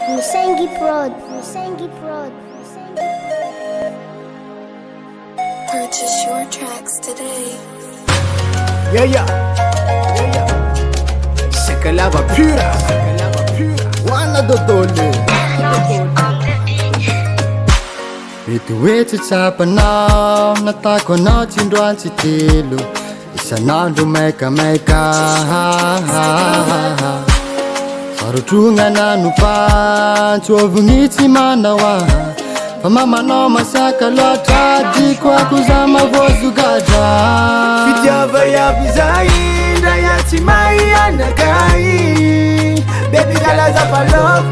Musengi Prod. Purchase your tracks today. Yeah. Shakalava pura. Wana dodole. Ituetu chapanao natako nao chindwan chitilu isanandu meka sarutunga nanupa chuovungiti manawa famama no masaka lota dikwa kuzama vozu gaja Fitiava ya bizai ndaya chimai anakai baby galaza pa love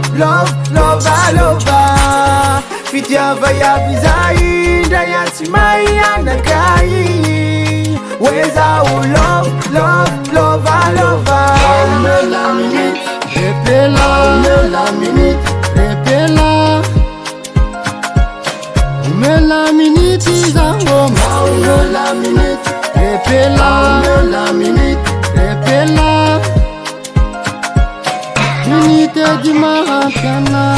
Fitiava ya bizai ndaya chimai anakai weza u love Melaminit repela Melaminit repela Melaminit izango Melaminit repela Melaminit repela Minite di mahapana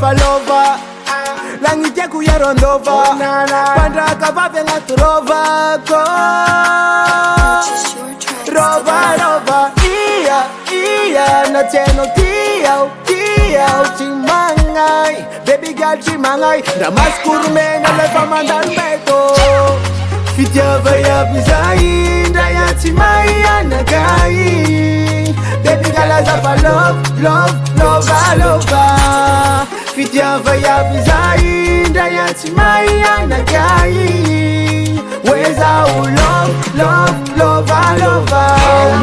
Falova langite kuyarondova pandaka vavenga turova ko rova iya na cheno tia chimangai baby girl chimangai ndamaskuru mena lefa mandalmeto Fitiava ya bizai ndaya chimai anagai baby girl azapa love Fitiava ya bizai ndaya chimai anagai weza u love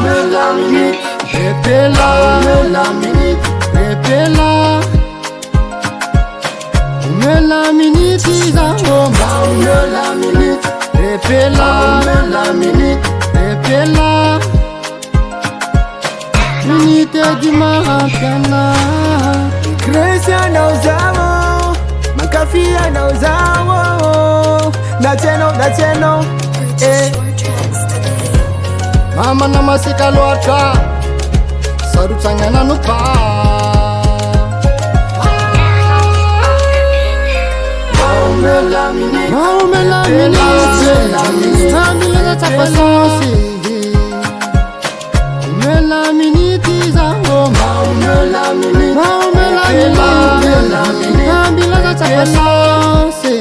Melaminit repela Melaminit repela Melaminit izango Melaminit repela Melaminit repela Minite di mahapana Gracia na uzawo Makafia na uzawo Na cheno Purchase your tracks today. Mama na masika loatra sarutsangana nupa Melaminit Melaminit tapasasi Melaminit izango Melaminit Melaminit tapasasi